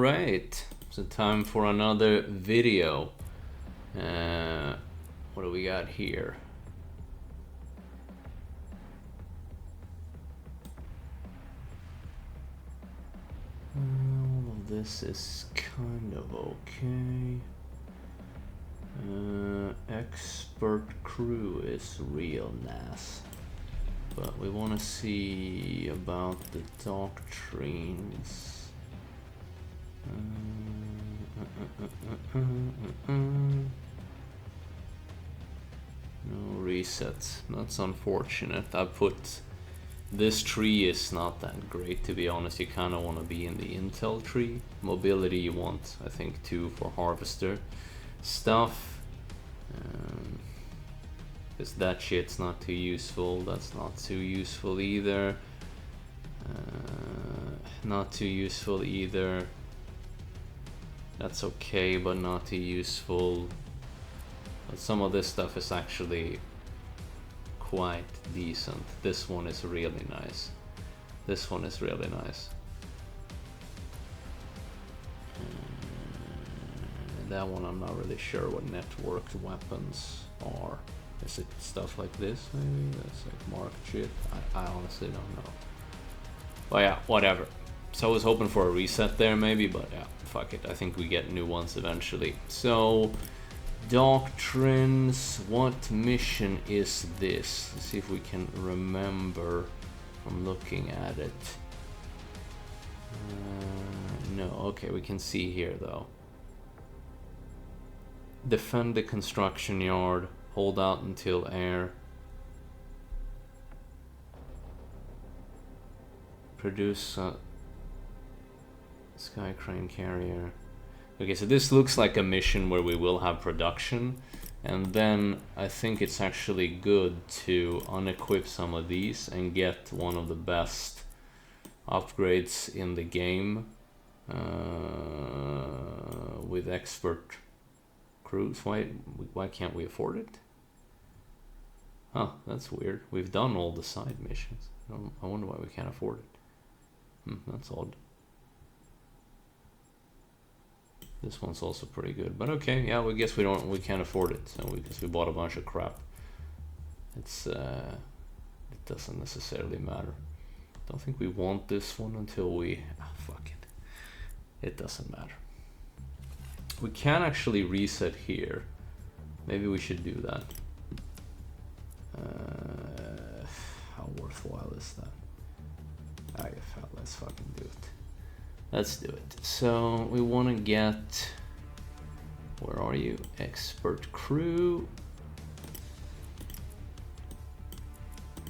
Alright, so time for another video. What do we got here? All of this is kind of okay. Expert crew is real nice. But we want to see about the doctrines. No resets. That's unfortunate. I put this tree is not that great, to be honest. You kind of want to be in the intel tree. Mobility you want, I think, 2 for harvester stuff. Because that shit's not too useful. That's not too useful either. Not too useful either. That's okay, but not too useful. But some of this stuff is actually quite decent. This one is really nice. This one is really nice. That one I'm not really sure what networked weapons are. Is it stuff like this maybe? That's like marked shit. I honestly don't know. But yeah, whatever. So I was hoping for a reset there maybe, but yeah, fuck it. I think we get new ones eventually. So, doctrines. What mission is this? Let's see if we can remember from looking at it. No, okay, we can see here though. Defend the construction yard. Hold out until air. Produce a Sky Crane carrier. Okay, so this looks like a mission where we will have production, and then I think it's actually good to unequip some of these and get one of the best upgrades in the game with expert crews. Why can't we afford it? Huh, that's weird. We've done all the side missions. I wonder why we can't afford it. That's odd. This one's also pretty good, but okay, yeah, we guess we can't afford it, so because we bought a bunch of crap. It doesn't necessarily matter. Don't think we want this one until we fuck it. It doesn't matter. We can actually reset here. Maybe we should do that. How worthwhile is that? Let's fucking do it. Let's do it. So we want to get, where are you? Expert crew.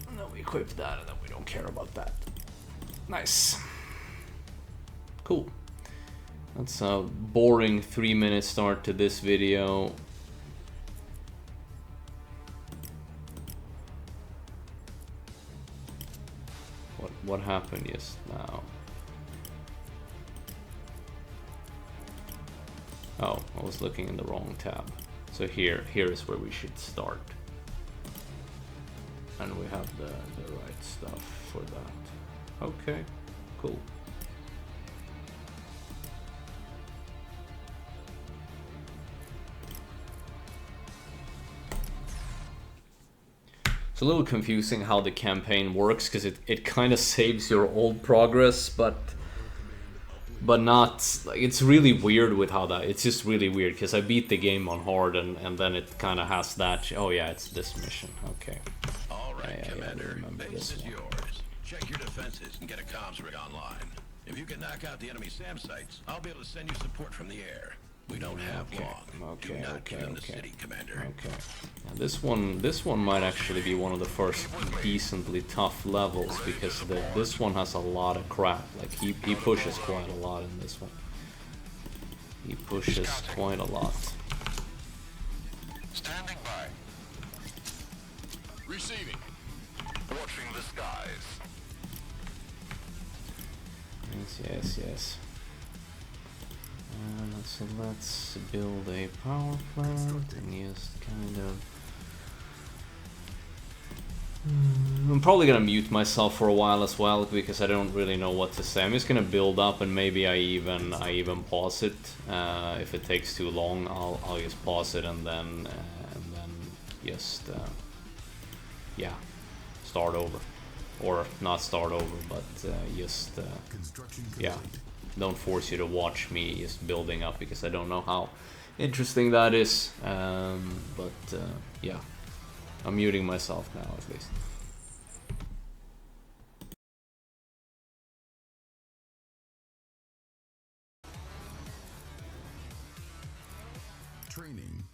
And then we equip that, and then we don't care about that. Nice. Cool. That's a boring 3-minute start to this video. What happened just now? Oh, I was looking in the wrong tab. So here is where we should start. And we have the right stuff for that. Okay, cool. It's a little confusing how the campaign works, because it kind of saves your old progress, but not, like, it's really weird with how that, it's just really weird, because I beat the game on hard, and then it kind of has that, oh yeah, it's this mission, okay. Alright, Commander, base is yours. Check your defenses and get a comms rig online. If you can knock out the enemy SAM sites, I'll be able to send you support from the air. We don't have long. Do not give them the city, Commander. Okay. Now this one might actually be one of the first decently tough levels, because this one has a lot of crap. Like he pushes quite a lot in this one. He pushes quite a lot. Standing by. Receiving. Watching the skies. Yes. So let's build a power plant and just kind of I'm probably gonna mute myself for a while as well because I don't really know what to say. I'm just gonna build up and maybe I even pause it. If it takes too long, I'll just pause it and then just yeah, start over, or not start over, but just yeah, don't force you to watch me just building up because I don't know how interesting that is. But yeah, I'm muting myself now at least. Training.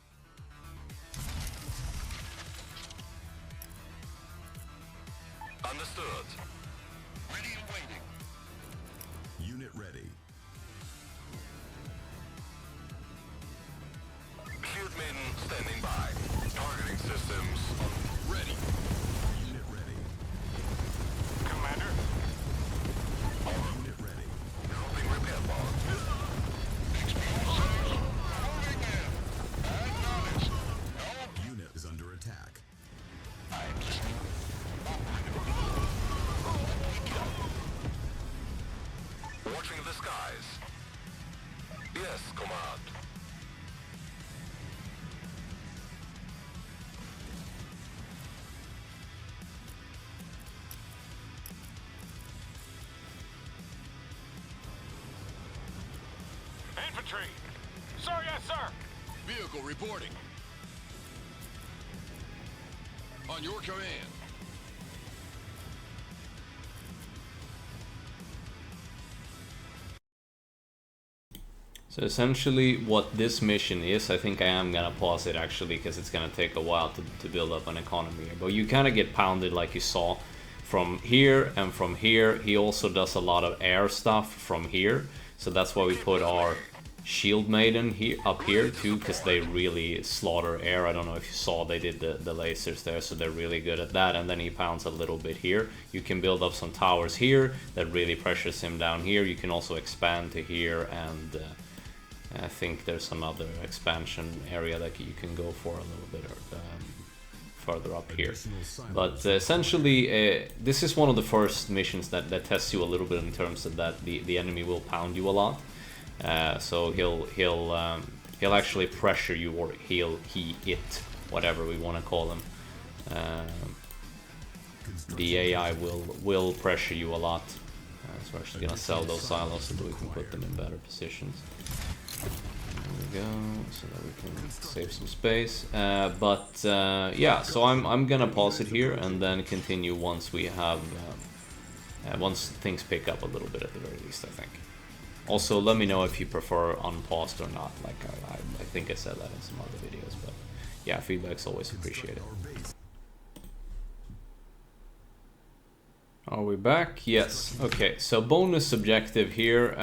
Understood. Ready and waiting. Unit ready. Shield maiden standing by. Targeting systems ready. Unit ready. Commander. Unit ready. Helping repair box. Unit is under attack. Watching the skies. Yes, command. Infantry! Sir, yes, sir! Vehicle reporting. On your command. So essentially what this mission is, I think I am gonna pause it actually because it's gonna take a while to build up an economy here. But you kind of get pounded like you saw from here and from here. He also does a lot of air stuff from here. So that's why we put our Shield Maiden here up here too, because they really slaughter air. I don't know if you saw, they did the lasers there, so they're really good at that. And then he pounds a little bit here. You can build up some towers here that really pressures him down here. You can also expand to here, and I think there's another expansion area that you can go for a little bit further up here. But essentially, this is one of the first missions that tests you a little bit in terms of that the enemy will pound you a lot. So he'll actually pressure you, or it, whatever we want to call him. The AI will pressure you a lot. So we're actually gonna sell those silos so that we can put them in better positions. There we go, so that we can save some space. Yeah, so I'm gonna pause it here and then continue once we have once things pick up a little bit at the very least, I think. Also, let me know if you prefer unpaused or not. Like I think I said that in some other videos, but yeah, feedback's always appreciated. Are we back? Yes. Okay, so bonus objective here.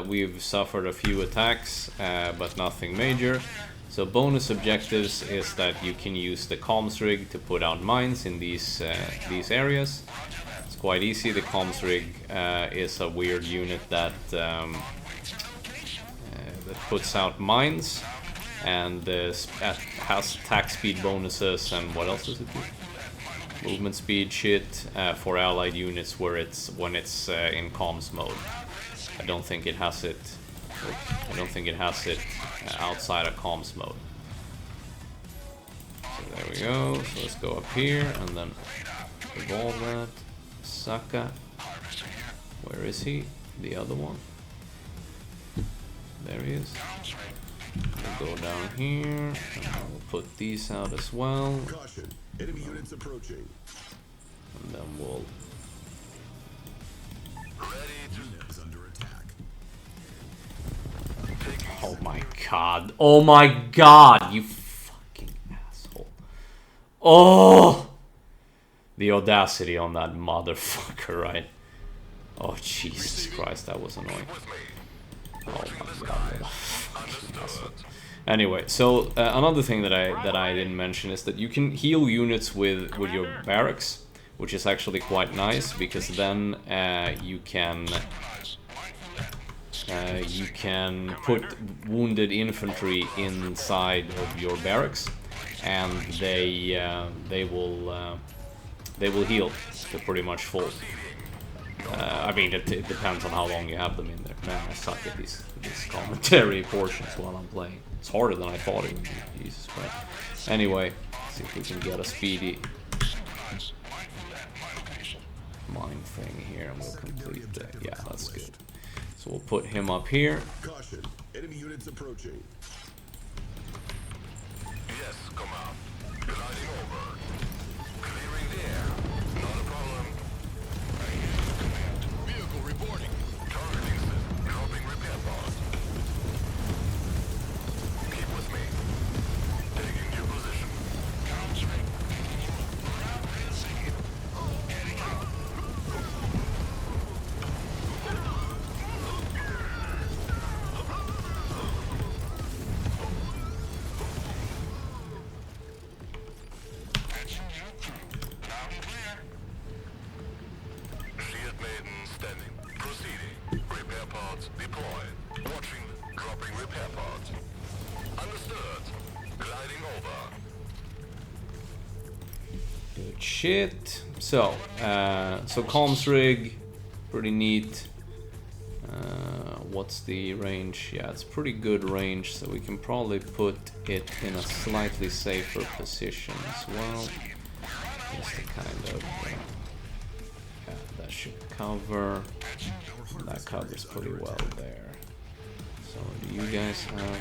We've suffered a few attacks, but nothing major. So bonus objectives is that you can use the comms rig to put out mines in these areas. It's quite easy. The comms rig is a weird unit that puts out mines and has attack speed bonuses, and what else does it do? Movement speed shit for allied units when it's in comms mode. I don't think it has it. I don't think it has it outside of comms mode. So there we go. So let's go up here and then evolve that. Saka. Where is he? The other one. There he is. We'll go down here and we'll put these out as well. Caution. Enemy units approaching. And then we'll... Unit is under attack. Oh my god. Oh my god, you fucking asshole. Oh! The audacity on that motherfucker, right? Oh, Jesus Christ, that was annoying. Oh my god. Anyway, so another thing that I didn't mention is that you can heal units with your barracks, which is actually quite nice because then you can put wounded infantry inside of your barracks, and they will they will heal to pretty much full. I mean, it depends on how long you have them in there. Man, I suck at these commentary portions while I'm playing. It's harder than I thought it would be. Jesus Christ. Anyway, see if we can get a speedy mine thing here, and we'll complete that. Yeah, that's good. So we'll put him up here. Caution. Enemy units approaching. Yes, come on. Gliding over. Clearing the air. Not a problem. Vehicle reporting. Targeting system. Dropping repair pods. Keep with me. Taking new position. Shield maiden standing. Proceeding. Repair pods deployed. Watching. Dropping repair pods. Understood. Gliding over. Good shit. So, so comms rig, pretty neat. What's the range? Yeah, it's pretty good range, so we can probably put it in a slightly safer position as well. Just to kind of, yeah, that should cover. That covers pretty well there. So, do you guys have?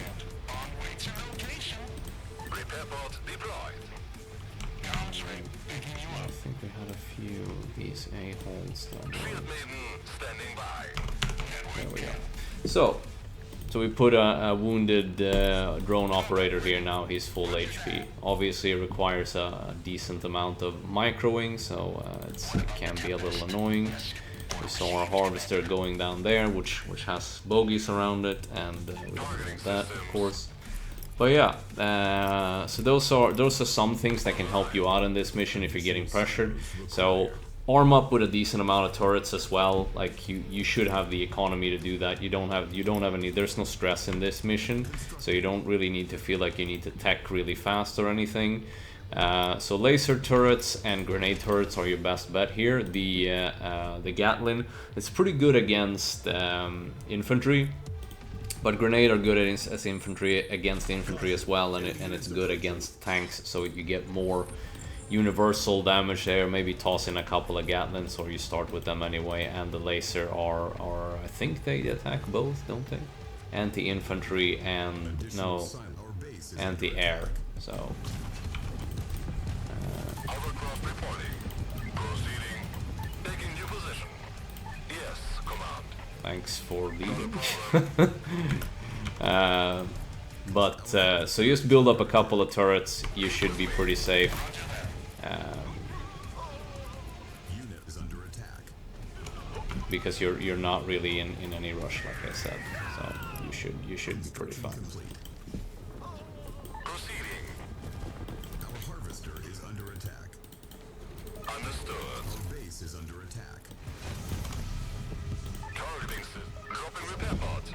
Repair pods deployed. I think we had a few of these a-holes down Shield there. maiden standing by. There we go. So we put a wounded drone operator here now. He's full HP. Obviously, it requires a decent amount of microing, so it can be a little annoying. We saw our harvester going down there, which has bogies around it, and we don't want that, of course. But yeah, so those are some things that can help you out in this mission if you're getting pressured. So arm up with a decent amount of turrets as well. Like you should have the economy to do that. You don't have any. There's no stress in this mission, so you don't really need to feel like you need to tech really fast or anything. So laser turrets and grenade turrets are your best bet here. The Gatling, it's pretty good against infantry. But grenade are good as infantry against infantry as well, and it's good against tanks, so you get more universal damage there. Maybe toss in a couple of Gatlins, or you start with them anyway. And the laser are I think they attack both, don't they? Anti-infantry and no, anti-air. So Hovercraft reporting. Proceeding. Taking new position. Yes, command. thanks for leading. So just build up a couple of turrets. You should be pretty safe. Unit is under attack. Because you're not really in any rush, like I said. So you should be pretty fine. Complete. Proceeding. Our harvester is under attack. Understood. Our base is under attack. Targeting system. Dropping repair pods.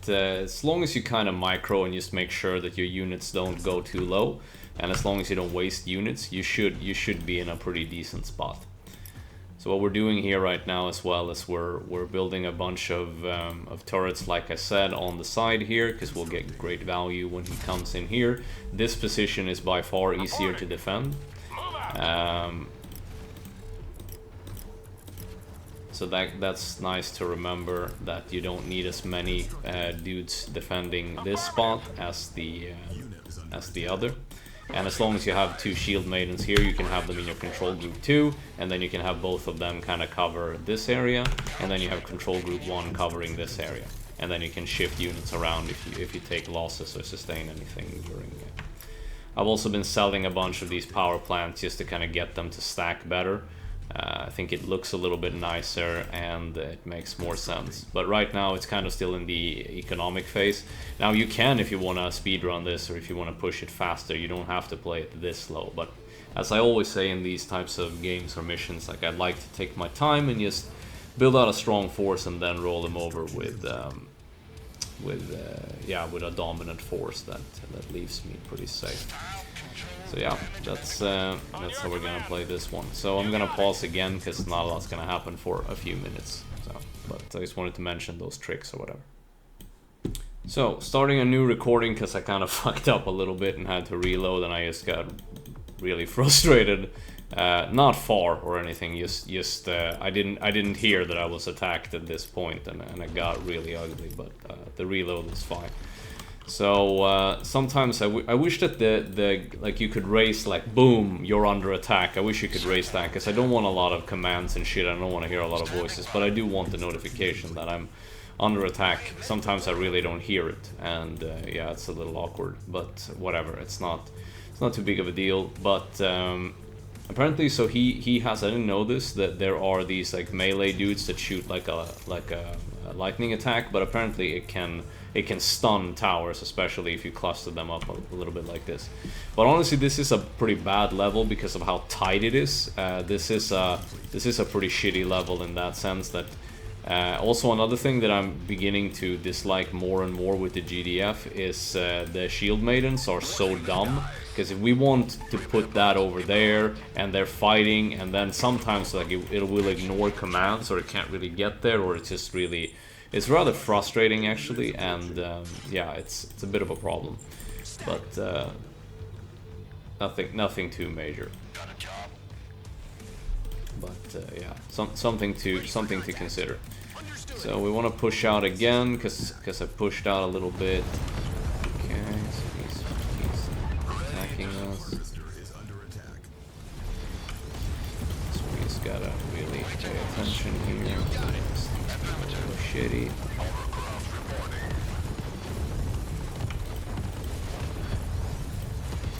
As long as you kind of micro and just make sure that your units don't go too low, and as long as you don't waste units, you should be in a pretty decent spot. So what we're doing here right now as well is we're building a bunch of turrets, like I said, on the side here, because we'll get great value when he comes in here. This position is by far easier to defend. So that's nice to remember, that you don't need as many dudes defending this spot as the other. And as long as you have two shield maidens here, you can have them in your control group 2, and then you can have both of them kind of cover this area, and then you have control group 1 covering this area, and then you can shift units around if you take losses or sustain anything during it. I've also been selling a bunch of these power plants just to kind of get them to stack better. I think it looks a little bit nicer and it makes more sense. But right now it's kind of still in the economic phase. Now you can, if you want to speedrun this or if you want to push it faster, you don't have to play it this slow. But as I always say in these types of games or missions, like, I'd like to take my time and just build out a strong force and then roll them over with a dominant force that leaves me pretty safe. So yeah, that's how we're gonna play this one. So I'm gonna pause again because not a lot's gonna happen for a few minutes. So, but I just wanted to mention those tricks or whatever. So starting a new recording because I kind of fucked up a little bit and had to reload, and I just got really frustrated. Not far or anything. Just I didn't hear that I was attacked at this point, and it got really ugly. But the reload was fine. So sometimes I wish that the like you could raise like boom, you're under attack. I wish you could raise that because I don't want a lot of commands and shit. I don't want to hear a lot of voices, but I do want the notification that I'm under attack. Sometimes I really don't hear it, and yeah, it's a little awkward. But whatever, it's not too big of a deal. But apparently, so he has. I didn't know this, that there are these like melee dudes that shoot like a lightning attack, but apparently it can stun towers, especially if you cluster them up a little bit like this. But honestly, this is a pretty bad level because of how tight it is. This is a pretty shitty level in that sense. That also another thing that I'm beginning to dislike more and more with the GDF is the shield maidens are so dumb. Because if we want to put that over there and they're fighting, and then sometimes like it will ignore commands, or it can't really get there, or it's just really, it's rather frustrating actually, and yeah, it's a bit of a problem, but nothing too major. But yeah, something to consider. So we want to push out again because I pushed out a little bit. Okay, so he's attacking us. So we just gotta really pay attention here. It's a little shitty.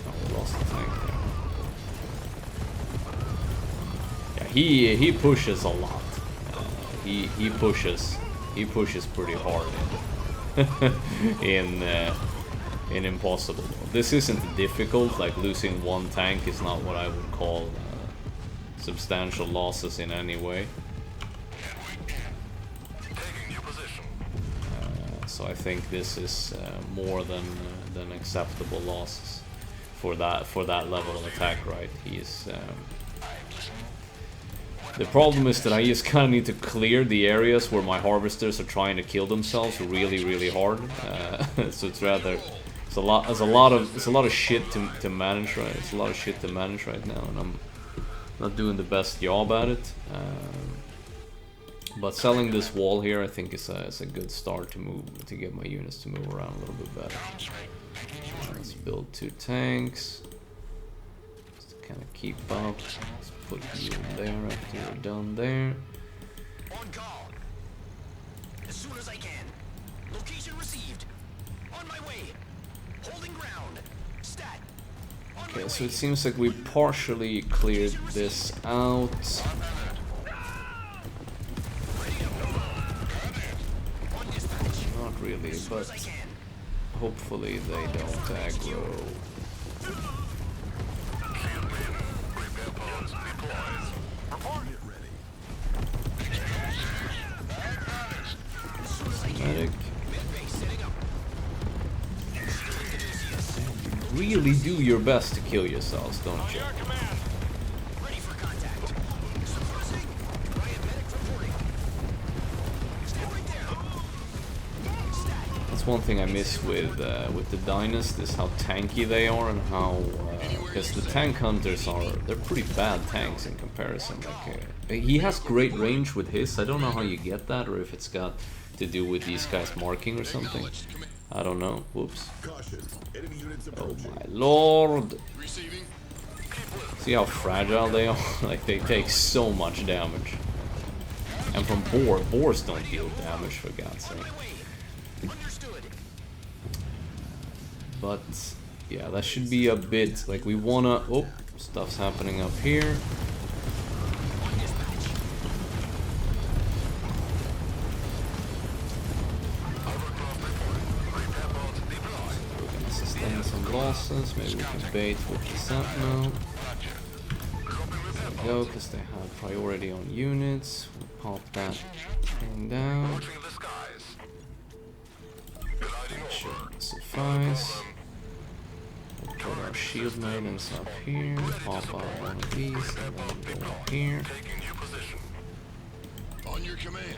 Oh, we lost the tank there. Yeah, he pushes a lot. He pushes pretty hard in Impossible. This isn't difficult, like losing one tank is not what I would call substantial losses in any way. So I think this is more than acceptable losses for that level of attack, right? He's the problem is that I just kind of need to clear the areas where my harvesters are trying to kill themselves really hard. So it's rather it's a lot of shit to manage, right? It's a lot of shit to manage right now, and I'm not doing the best job at it. But selling this wall here, I think, is a good start to get my units to move around a little bit better. Let's build 2 tanks. Just to kind of keep up. Let's put you in there after you're done there. On call. As soon as I can. Location received. On my way. Holding ground. Stat. Okay, so it seems like we partially cleared this out. Not really, but hopefully they don't aggro. Medic. Really do your best to kill yourselves, don't you? That's one thing I miss with the Dynast, is how tanky they are, and how because the tank hunters they're pretty bad tanks in comparison. Like he has great range with his. I don't know how you get that, or if it's got to do with these guys marking or something. I don't know. Whoops. Oh my lord. See how fragile they are? Like, they take so much damage. And from boars don't deal damage, for God's sake. But yeah, that should be a bit like we wanna. Oh, stuff's happening up here. Some losses, maybe we can bait with the Sentinel. There we go, because they have priority on units. We'll pop that thing down. sacrifice. We'll put our shield maidens up here, pop out one of these, and then go up here. Taking your position. On your command.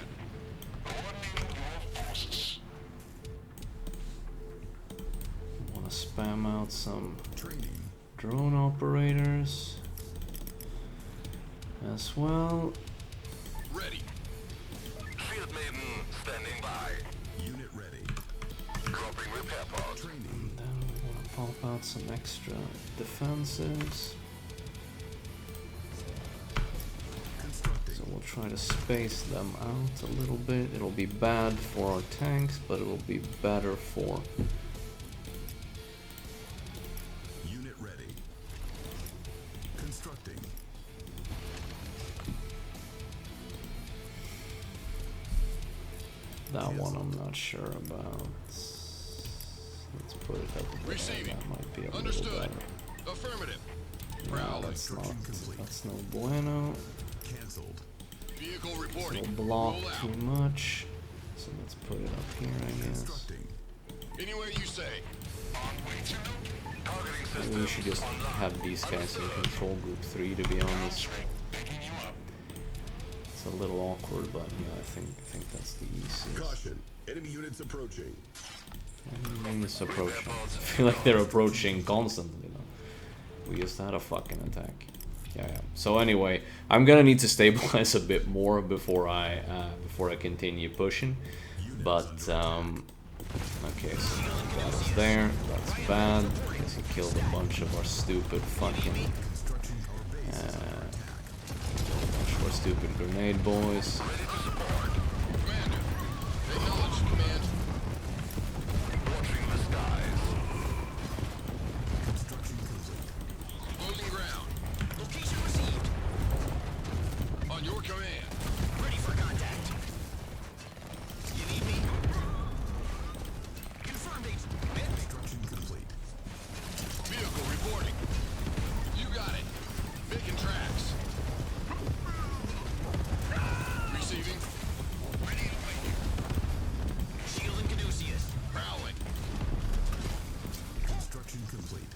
Wanna spam out some Training. drone operators as well. Ready. Shield maiden standing by. Unit ready. Dropping repair pods. Training. And then we want to pop out some extra defenses. Constructing. So we'll try to space them out a little bit. It'll be bad for our tanks, but it will be better for... Unit ready. Constructing. That one I'm not sure about. Let's put it up there. Receiving. That might be a little Understood. better. Affirmative. No, Prowling. that's no bueno. Cancelled. Vehicle It'll reporting. block Roll too out. much. So let's put it up here, I guess. Constructing. Anywhere you say. Targeting Maybe system. we should just have these guys in control group 3, to be honest. It's a little awkward, but yeah, I think that's the easiest. Caution. Enemy units approaching. It's approaching. I feel like they're approaching constantly now. We just had a fucking attack. Yeah. So anyway, I'm gonna need to stabilize a bit more before I continue pushing. But okay, so that was there. That's bad because he killed a bunch of our stupid fucking Construction our base is under attack. bunch of our stupid grenade boys. Commander. Acknowledge command. Watching the skies. Construction complete. Closing ground. Location received. On your command. Ready for contact. You need me? Confirmed, agent. Construction complete. Vehicle reporting. You got it. Making tracks. Receiving. Ready to wait. Shield and Caduceus. Prowling. Construction complete.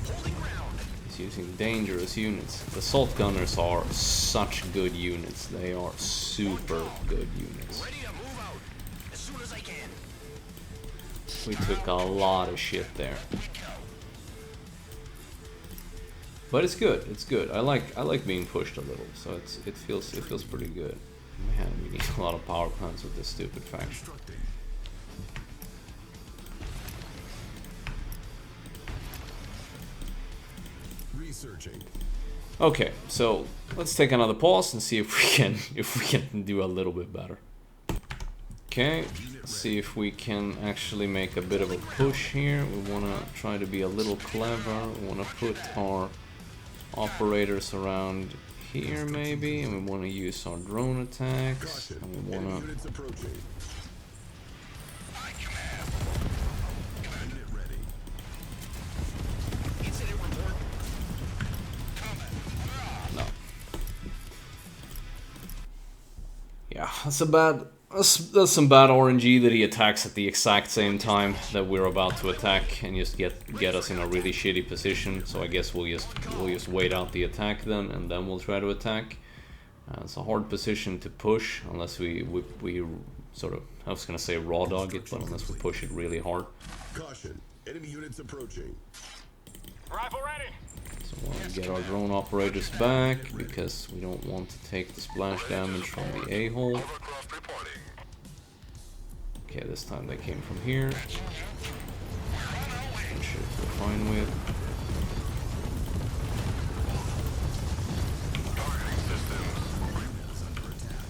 Holding ground. He's using dangerous units. The assault gunners are such good units. They are super good units. Ready to move out. As soon as I can. We took a lot of shit there. But it's good. It's good. I like being pushed a little, so it feels pretty good. Man, we need a lot of power plants with this stupid faction. Constructing. Researching. Okay, so let's take another pause and see if we can do a little bit better. Okay, see if we can actually make a bit of a push here. We want to try to be a little clever. We want to put our operators around here maybe, and we want to use our drone attacks, Caution. and we Enemy want to... units approaching. Unit ready. Incident report. No. Yeah, that's some bad RNG that he attacks at the exact same time that we're about to attack and just get us in a really shitty position. So I guess we'll just wait out the attack then, and then we'll try to attack. It's a hard position to push unless we sort of, I was gonna say raw dog it, but unless we push it really hard. Caution. Enemy units approaching. Rifle ready. So we want to get our drone operators back because we don't want to take the splash damage from the a-hole. Overcroft reporting. Okay, this time they came from here. I'm sure we're fine with. Targeting systems. Unit is under attack.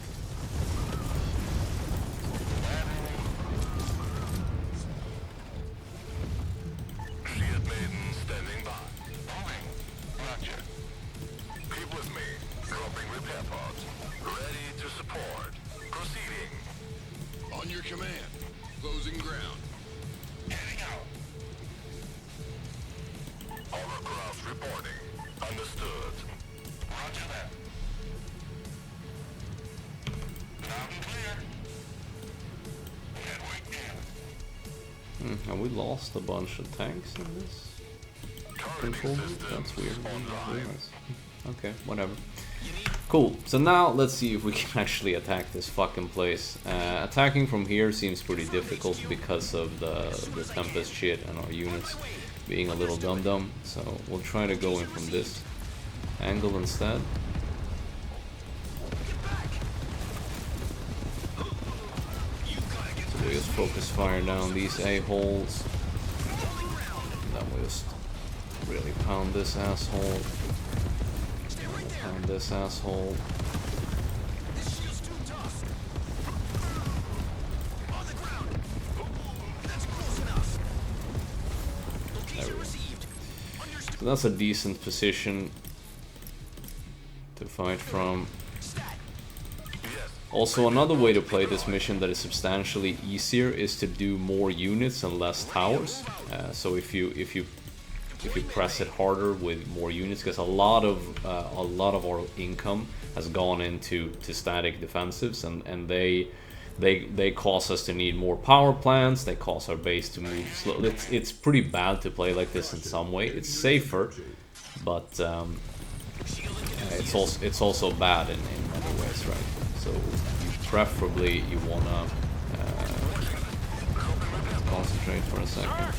Shield maiden standing by. Moving. Roger. Keep with me. Dropping repair pods. Ready to support. Proceeding. On your command. Closing ground. Heading out. Overcroft reporting. Understood. Roger that. Loud and clear. Headway in. And we lost a bunch of tanks in this control group. That's weird. I didn't realize. Okay, whatever. Cool. So now let's see if we can actually attack this fucking place. Attacking from here seems pretty difficult because of the Tempest shit and our units being a little dumb. So we'll try to go in from this angle instead. So we just focus fire down these a-holes. Then we just really pound this asshole. Pound this asshole. There we go. So that's a decent position to fight from. Also, another way to play this mission that is substantially easier is to do more units and less towers. So if you press it harder with more units, because a lot of our income has gone into static defensives, and they cause us to need more power plants. They cause our base to move slow. It's pretty bad to play like this in some way. It's safer, but it's also bad in many ways, right? So preferably you wanna concentrate for a second.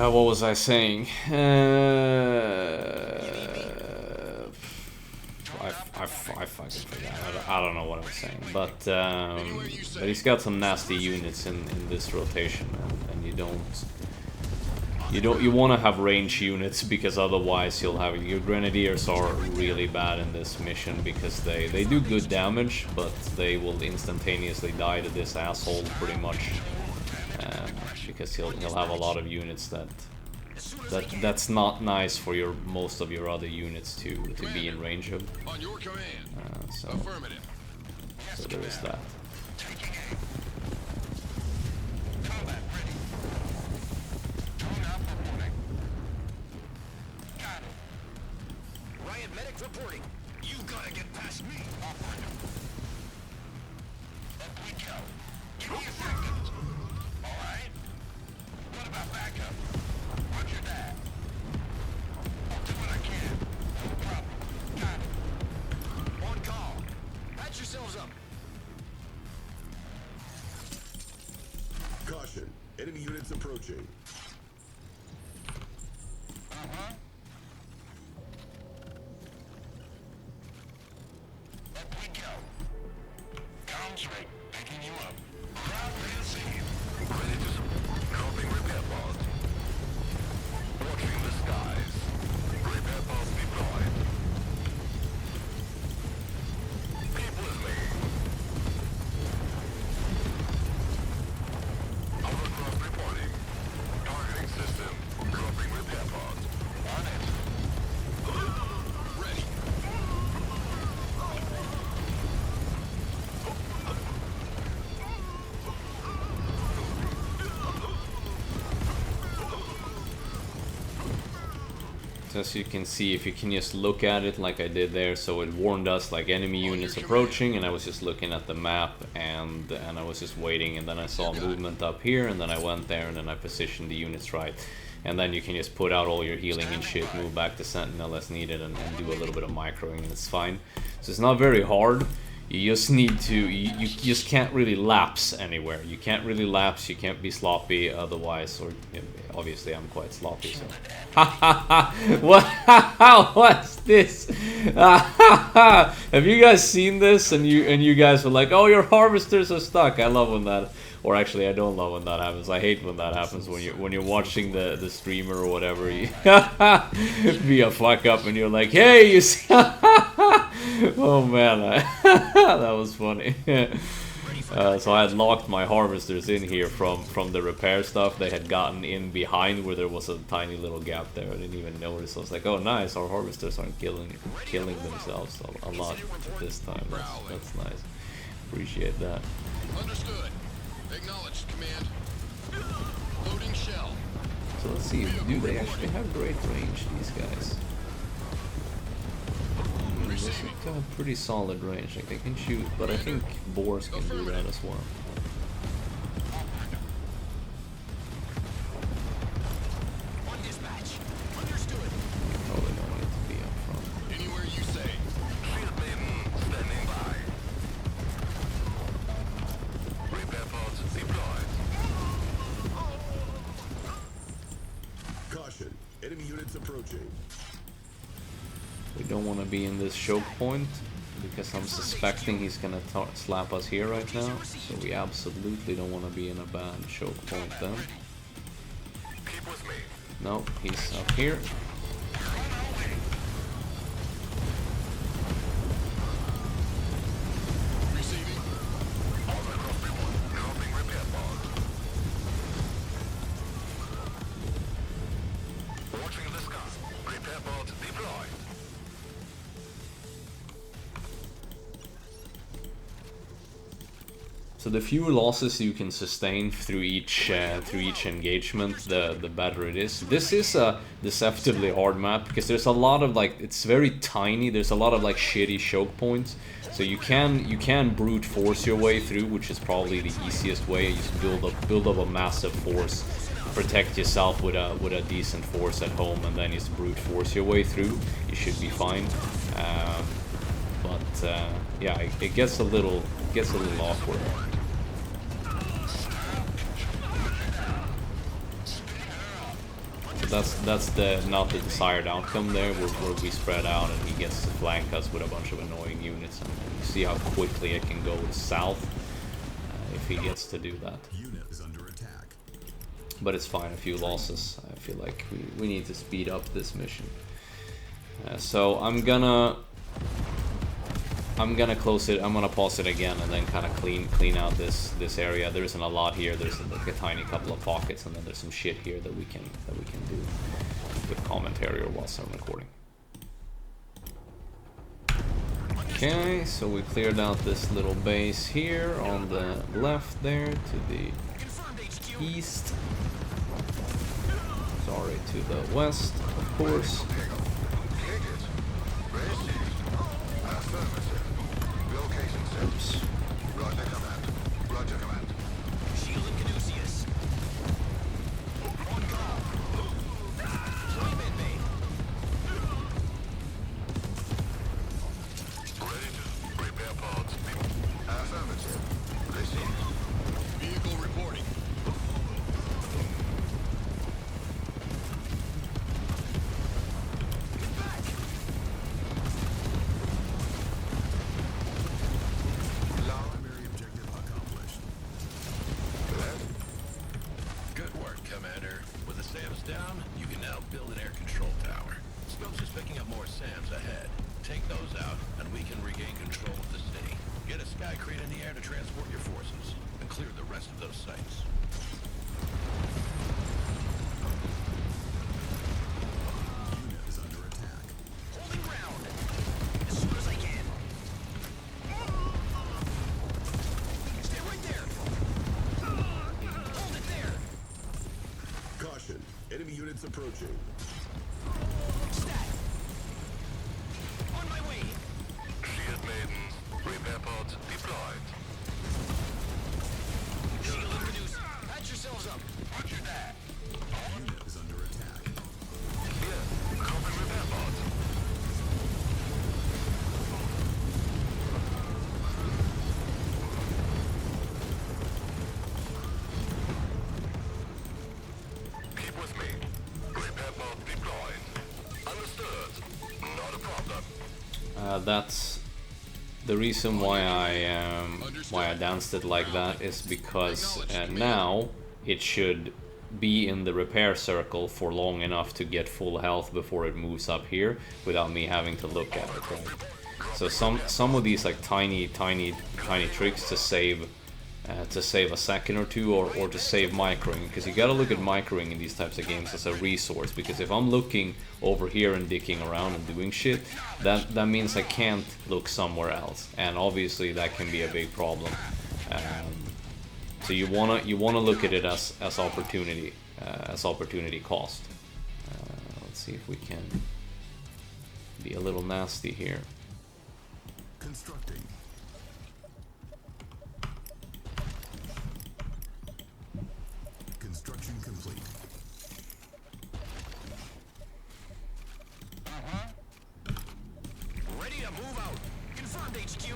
What was I saying? I fucking forgot. I don't know what I'm saying, but he's got some nasty units in this rotation, and you want to have range units, because otherwise you'll have your grenadiers are really bad in this mission, because they do good damage, but they will instantaneously die to this asshole pretty much. Because he'll have a lot of units that's not nice for most of your other units to be in range of. So there is that. Riot medic reporting. You gotta get past me. Up we go. Give me a second. What about backup? Roger that. I'll do what I can. No problem. Got it. On call. Patch yourselves up. Caution. Enemy units approaching. Up we go. Comms rig. Picking you up. Crowd received. Ready to support. Dropping repair pods. Watching the skies. Repair pods deployed. Keep with me. Hovercraft reporting. Targeting system. Dropping repair pods. On it. Ready. As you can see, if you can just look at it like I did there, so it warned us like enemy units approaching, and I was just looking at the map, and I was just waiting, and then I saw movement up here, and then I went there, and then I positioned the units right, and then you can just put out all your healing and shit, move back to Sentinel as needed, and do a little bit of microing, and it's fine. So it's not very hard. You just need to, you just can't really lapse anywhere. You can't really lapse, you can't be sloppy otherwise, or obviously I'm quite sloppy, so. What? What's this? Have you guys seen this? And you guys were like, oh, your harvesters are stuck. I love when that, or actually I don't love when that happens. I hate when that happens when you're watching the streamer or whatever. You be a fuck up and you're like, hey, you see. Oh man, that was funny. So I had locked my harvesters in here from the repair stuff. They had gotten in behind where there was a tiny little gap there. I didn't even notice. I was like, oh nice, our harvesters aren't killing themselves a lot this time. That's nice. Appreciate that. Understood. Acknowledged, command. Loading shell. So let's see, do they actually have great range, these guys? They have pretty solid range, like they can shoot, but I think boars can do that as well. On dispatch. Understood. Probably don't need to be up front. Anywhere you say. Shield maiden standing by. Repair pods deployed. Caution. Enemy units approaching. We don't want to be in this choke point because I'm suspecting he's gonna slap us here right now. So we absolutely don't want to be in a bad choke point then. Keep with me. No, he's up here. Receiving. Dropping repair pod. Watching the sky. Repair pod deployed. So the fewer losses you can sustain through each engagement, the better it is. This is a deceptively hard map because there's a lot of like, it's very tiny. There's a lot of like shitty choke points. So you can brute force your way through, which is probably the easiest way. You just build up a massive force, protect yourself with a decent force at home, and then just brute force your way through. You should be fine. Yeah, it gets a little awkward. So that's not the desired outcome there, where we spread out and he gets to flank us with a bunch of annoying units, and you see how quickly it can go south if he gets to do that. Unit is under attack. But it's fine, a few losses. I feel like we need to speed up this mission. So I'm gonna close it. I'm gonna pause it again and then kind of clean out this area. There isn't a lot here. There's like a tiny couple of pockets, and then there's some shit here that we can do with commentary or whilst I'm recording. Okay, so we cleared out this little base here on the left there to the east. Sorry, to the west, of course. Oops. Roger command. Roger command. Shield and Caduceus. On call. Swim in, mate. Ready to repair pods. Affirmative. Receive. Vehicle reporting. Get back. Primary objective accomplished. Good work, Commander. With the SAMs down, you can now build an air control tower. Scopes is picking up more SAMs ahead. Take those out, and we can regain control of the city. Get a sky crane in the air to transport your forces, and clear the rest of those sites. Unit is under attack. Holding ground. As soon as I can. Stay right there. Hold it there. Caution. Enemy units approaching. Stat. On my way. Shield maiden. Repair pods deployed. Shield and Caduceus. Patch yourselves up. Roger that. Unit is under attack. Here. Copy repair pods. That's the reason why I danced it like that is because now it should be in the repair circle for long enough to get full health before it moves up here without me having to look at it, right? So some of these like tiny tricks to save a second or two, or to save microing, because you gotta look at microing in these types of games as a resource, because if I'm looking over here and dicking around and doing shit, that means I can't look somewhere else, and obviously that can be a big problem. So you wanna look at it as opportunity cost. Let's see if we can be a little nasty here. Constructing. Construction complete. Ready to move out. Confirmed, HQ.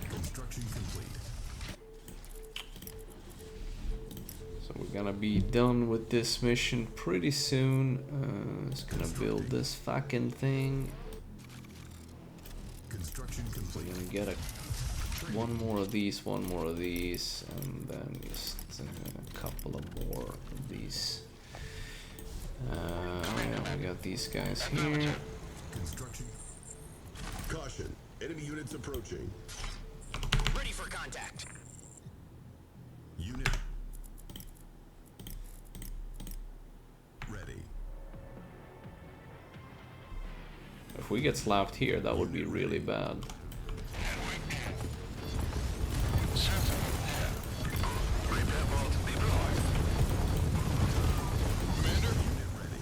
Construction complete. So we're gonna be done with this mission pretty soon. Just gonna build this fucking thing. Construction We're complete. gonna get one more of these, and then just a couple of more of these. Yeah, we got these guys here. Construction. Caution. Enemy units approaching. Ready for contact. Unit. Ready. If we get slapped here, that would be really bad. Unit ready.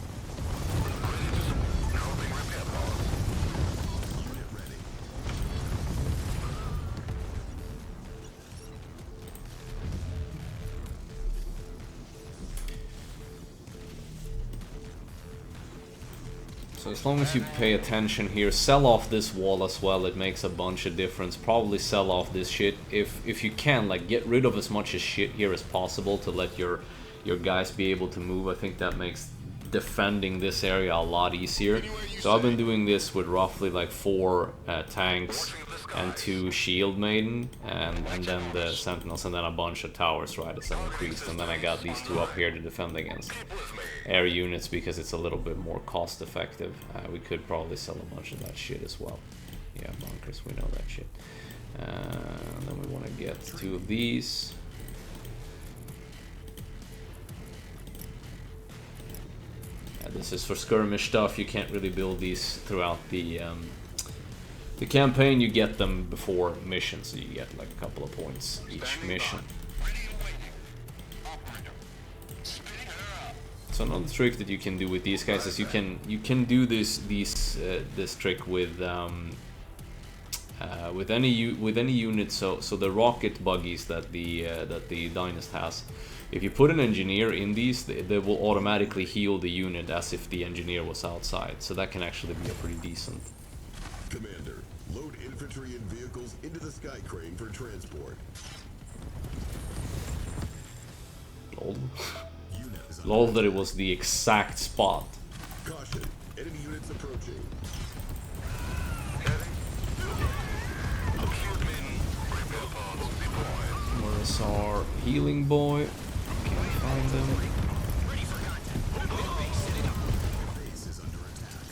Unit ready. So as long as you pay attention here, sell off this wall as well. It makes a bunch of difference. Probably sell off this shit if you can. Like, get rid of as much as shit here as possible to let your guys be able to move. I think that makes defending this area a lot easier. So I've been doing this with roughly like 4 tanks and 2 shield maiden, and then the sentinels, and then a bunch of towers right as I increased, and then I got these 2 up here to defend against air units because it's a little bit more cost effective. We could probably sell a bunch of that shit as well. Yeah, bunkers, we know that shit. Then we want to get 2 of these. This is for skirmish stuff. You can't really build these throughout the campaign. You get them before missions, so you get like a couple of points each mission. So another trick that you can do with these guys is you can do this trick with any unit. So the rocket buggies that the Dynast has. If you put an engineer in these, they will automatically heal the unit as if the engineer was outside. So that can actually be a pretty decent. Commander, load infantry and vehicles into the sky crane for transport. Lol. Unit is under Lol that it was the exact spot. Caution. Enemy units approaching. Where's our healing boy? Can't find him. Base is under attack.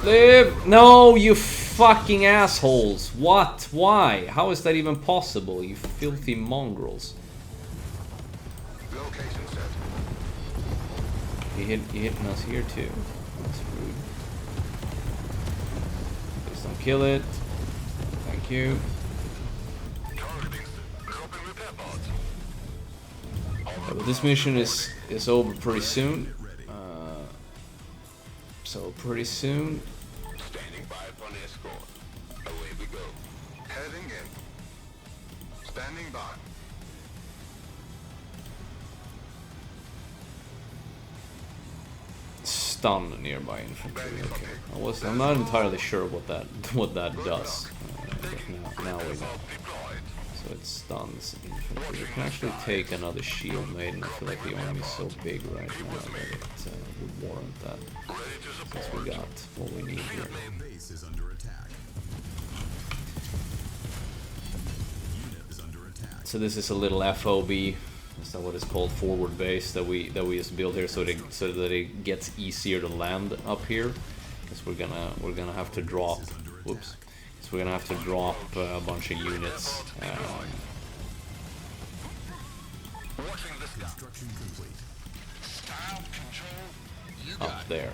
Live! No, you fucking assholes! What? Why? How is that even possible? You filthy mongrels! Location set. He hitting us here too. That's rude. Please don't kill it. Thank you. Targeting. Dropping repair pods. But this mission is over pretty soon. So pretty soon. Standing by for an escort. Away we go. Heading in. Standing by. Stun nearby infantry. Okay. I'm not entirely sure what that does. But now we know. Deployed. So so it stuns infantry. We can actually take another shield maiden. I feel like the army is so big right now that it would warrant that. Since we got what we need here. Base is under attack. Unit is under attack. So this is a little FOB. Is that what it's called? Forward base that we just build here, so that it gets easier to land up here. Because we're gonna have to drop. Whoops. So we're gonna have to drop a bunch of units Construction complete. up there.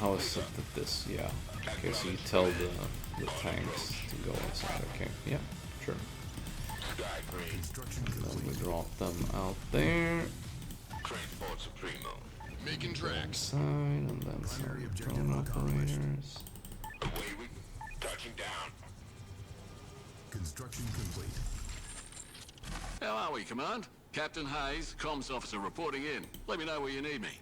How is it that this? Yeah. Okay, so you tell the tanks to go inside. Okay, yeah, sure. And then we drop them out there. Transport Supremo. Making tracks. Side, and then some drone operators. Away we touching down. Construction complete. How are we, Command? Captain Hayes, comms officer reporting in. Let me know where you need me.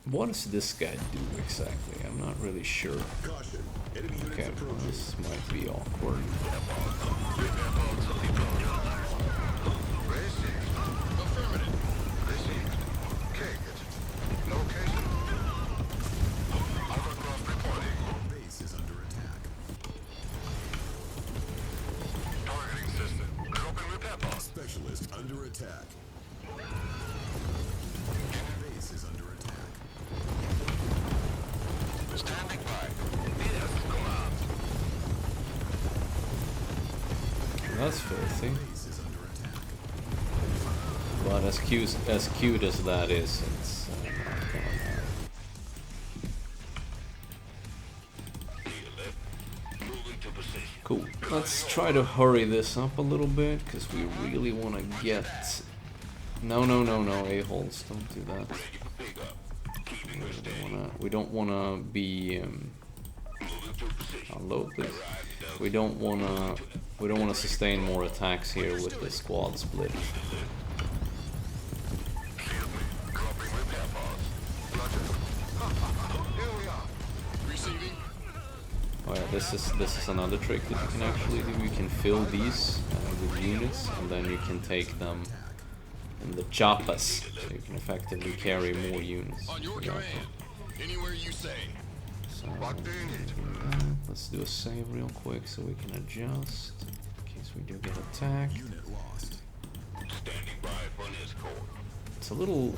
What does this guy do exactly? I'm not really sure. Caution. Enemy units Okay, well, approaching. this might be awkward. Affirmative. Received. Target. Location. Hovercraft reporting. Base is under attack. Targeting system. Dropping repair pods. Specialist under attack. Base is under attack. Standing by. Yes, command. That's filthy. Base is under attack. But as cute as that is, it's not gonna matter. Moving to position. Cool. Let's try to hurry this up a little bit, because we really want to get... No, a-holes, don't do that. Pick up. Keeping us We don't wanna be... moving to position. Unload this. We don't wanna sustain more attacks here with the squad split. Shield me. Dropping repair pods. Roger. Here we are. Receiving. Oh yeah, this is another trick that you can actually do. You can fill these with units, and then you can take them in the choppas, so you can effectively carry more units. On your without command. Anywhere you say. So, What do you need? let's do a save real quick so we can adjust in case we do get attacked. Unit lost. Standing by for an escort. It's a little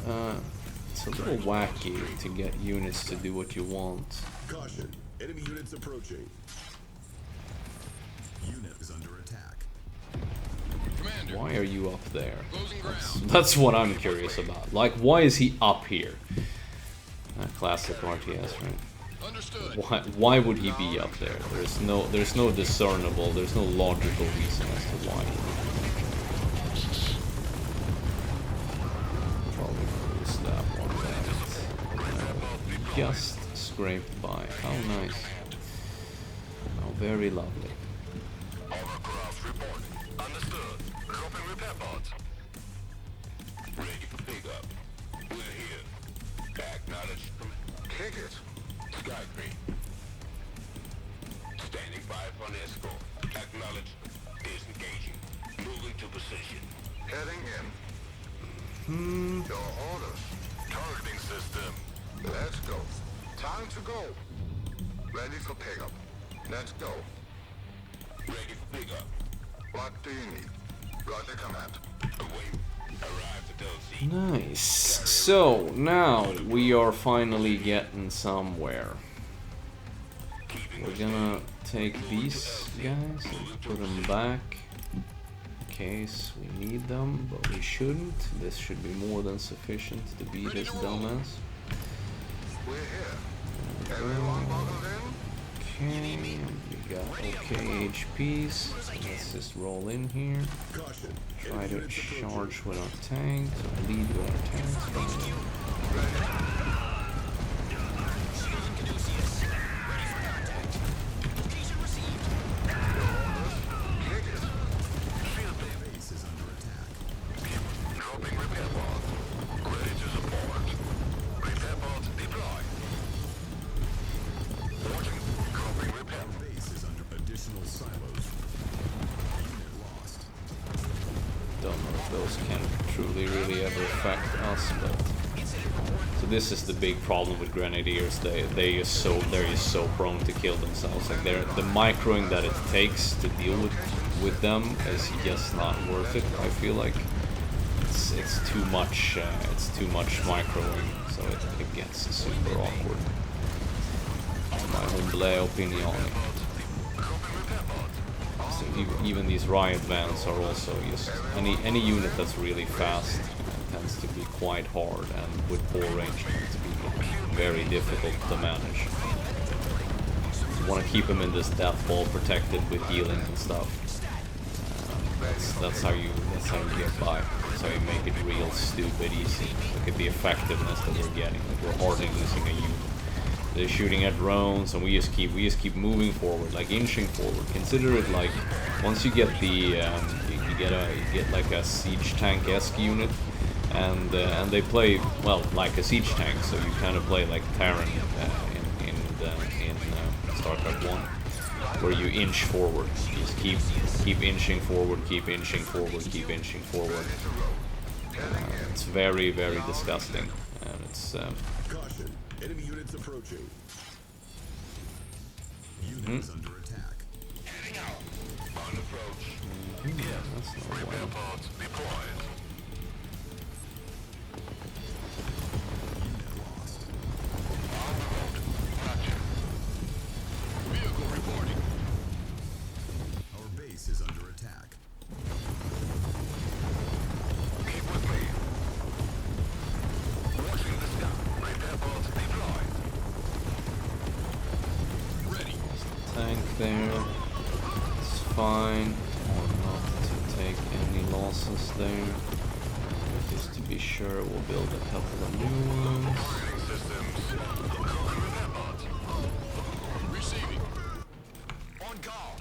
wacky to get units to do what you want. Caution. Enemy units approaching. Unit is under attack. Commander. Why are you up there? Closing ground. That's what I'm curious about. Like, why is he up here? Classic RTS, right? Understood. Why would he be up there? There's no discernible, there's no logical reason as to why. Probably lose that one. Just scraped by. How nice. How very lovely. Hovercraft reporting. Understood. Dropping repair pods. Ready for pickup. We're here. Acknowledged. Kick it. Sky Green. Standing by for an escort. Acknowledged. Disengaging. Moving to position. Heading in. Your orders. Targeting system. Let's go. Time to go. Ready for pickup. Let's go. Ready for pickup. What do you need? Roger, command. Away. Arrived at LZ. Nice. So now we are finally getting somewhere. We're gonna take these guys and put them back in case we need them, but we shouldn't. This should be more than sufficient to beat this dumbass. We're here. Everyone buckled in? Okay, we got okay HPs. So let's just roll in here. Caution. Try Enemy to units approaching. charge with our tanks, or lead with our tanks. Base is under attack. Dropping repair pods. Ready to support. Repair pods deployed. Watching. Dropping repair. Base is under additional silos. Unit lost. don't know if those can truly really ever affect us, but so this is the big problem with grenadiers. They're just so prone to kill themselves. Like the microing that it takes to deal with them is just not worth it. I feel like it's too much. It's too much microing, so it gets super awkward. That's my humble opinion. So even these riot vans are also just any unit that's really fast tends to be quite hard, and with poor range tends to be very difficult to manage. You want to keep them in this death ball protected with healing and stuff. That's how you get by. That's how you make it real stupid easy. Look at the effectiveness that we're getting. Like we're hardly losing a unit. They're shooting at drones, and we just keep moving forward, like inching forward. Consider it like once you get the you get like a siege tank-esque unit, and they play well like a siege tank. So you kind of play like Terran in StarCraft 1, where you inch forward. You just keep inching forward, keep inching forward, keep inching forward. It's very, very disgusting, and it's. Caution! Enemy units approaching. Units under attack. Heading out. On approach. That's not Repair well. pods deployed. Unit lost. On the road. Roger. Vehicle reporting. Our base is under attack. Keep with me. Watching the sky. Repair pods deployed. Ready. Tank there. It's fine. Not to take any losses there. Just to be sure, we'll build a couple of new ones. Targeting systems. Calling repair pods. Receiving. On call.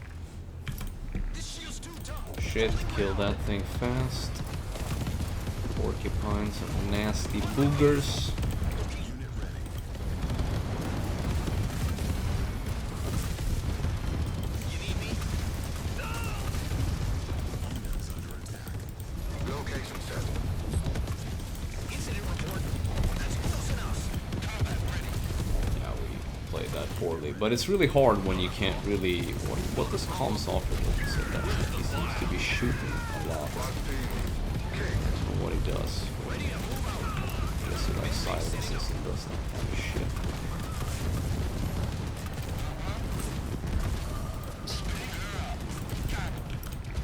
This shield's too tough. Shit, kill that thing fast. Porcupines are nasty boogers. Unit ready. You need me? Units under attack. Location set. Incident report. That's close enough. Combat ready. Yeah, we played that poorly, but it's really hard when you can't really. What does comms offer? So that he seems to be shooting a lot. I don't know what he does. I guess he like silences and does that kind of shit.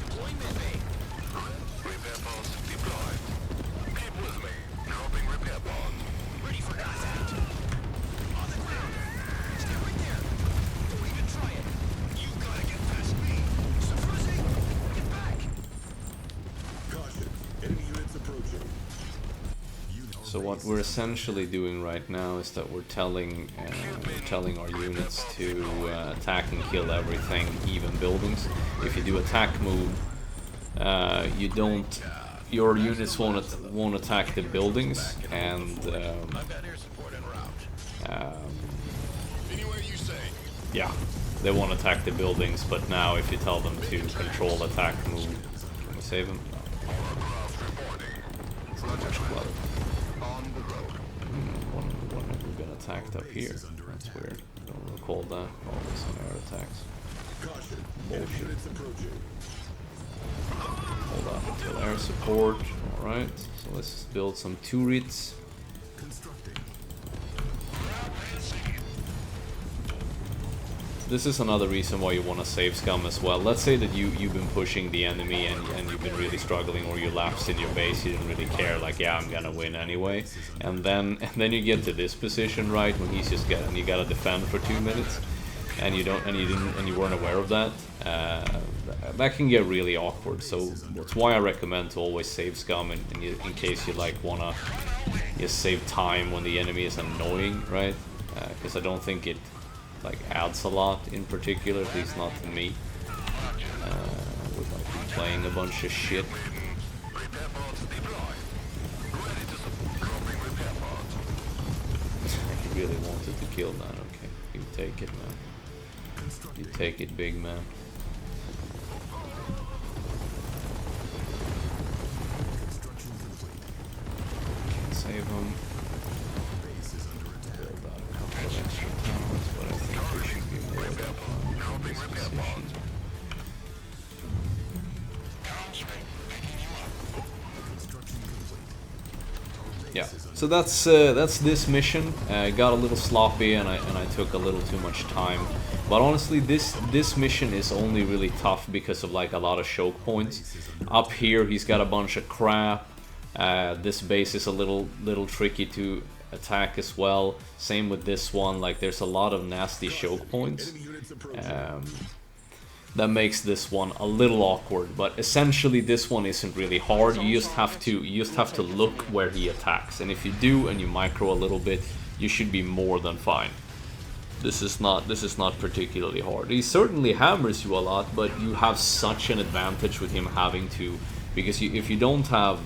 Deployment bay. Repair pods deployed. Keep with me. Dropping repair pods. Ready for contact. On the ground. Stay right there. Don't even try it. You gotta get past me. Subversing. Get back. Caution! Enemy units approaching. So what we're essentially doing right now is that we're telling our units to attack and kill everything, even buildings. If you do attack move, you don't. Your units won't attack the buildings, and I've got air support en route. Anywhere you say. yeah, they won't attack the buildings. But now, if you tell them to control attack move, can we save them? No. It's not much clutter. On the road. When have we been attacked up here? That's weird. I don't recall that. Always some air attacks. Caution! Enemy Bullshit. units approaching. Hold up until air support. Alright, so let's just build some turrets. Constructing. This is another reason why you want to save scum as well. Let's say that you've been pushing the enemy and you've been really struggling, or you lapsed in your base, you didn't really care, like, yeah, I'm gonna win anyway. And then you get to this position, right, when he's just getting, you gotta defend for 2 minutes, and you weren't aware of that. That can get really awkward. So that's why I recommend to always save scum in case you like wanna just save time when the enemy is annoying, right? Because I don't think it like adds a lot in particular, at least not to me. With like playing a bunch of shit. Repair pods deployed. Ready to support. Dropping repair pods. I really wanted to kill that. Okay, you take it, man. You take it, big man. save him. Build out a couple of extra towns, but I think there should be more than fine in this position. Yeah, so that's this mission. Got a little sloppy and I took a little too much time. But honestly, this mission is only really tough because of like a lot of choke points. Up here, he's got a bunch of crap. This base is a little tricky to attack as well. Same with this one. Like there's a lot of nasty choke points. That makes this one a little awkward, but essentially this one isn't really hard. You just have to look where he attacks, and if you do and you micro a little bit, you should be more than fine. This is not particularly hard. He certainly hammers you a lot, but you have such an advantage with him having to, because if you don't have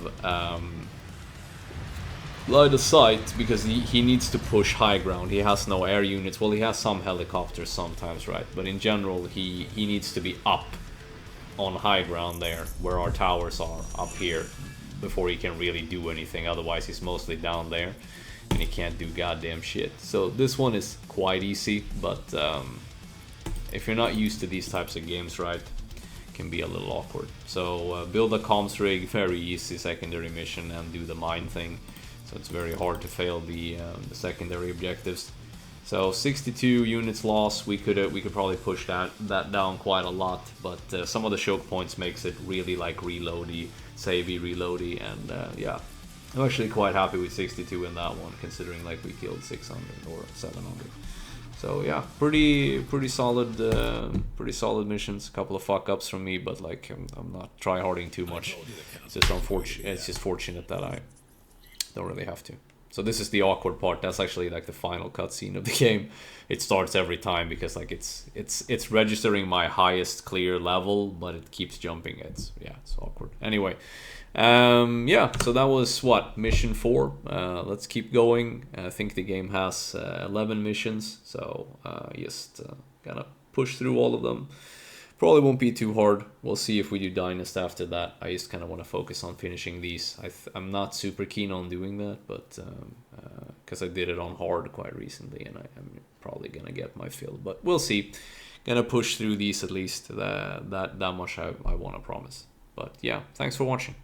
line of sight, because he needs to push high ground. He has no air units. Well, he has some helicopters sometimes, right? But in general, he needs to be up on high ground there, where our towers are, up here, before he can really do anything. Otherwise, he's mostly down there, and he can't do goddamn shit. So this one is quite easy, but if you're not used to these types of games, right, it can be a little awkward. So build a comms rig, very easy secondary mission, and do the mine thing. So it's very hard to fail the secondary objectives. So 62 units lost. We could probably push that down quite a lot, but some of the choke points makes it really like reloady, savey, reloady, and yeah, I'm actually quite happy with 62 in that one, considering like we killed 600 or 700. So yeah, pretty solid missions. A couple of fuck ups from me, but like I'm not try-harding too much. It's just unfortunate. It's just fortunate that I don't really have to. So this is the awkward part. That's actually like the final cutscene of the game. It starts every time because like it's registering my highest clear level, but it keeps jumping. It's awkward. Anyway, yeah. So that was what, mission 4. Let's keep going. I think the game has 11 missions, so just gonna push through all of them. Probably won't be too hard. We'll see if we do Dynast after that. I just kind of want to focus on finishing these. I'm not super keen on doing that, but because I did it on hard quite recently, and I'm probably gonna get my fill. But we'll see. Gonna push through these at least. That much I want to promise. But yeah, thanks for watching.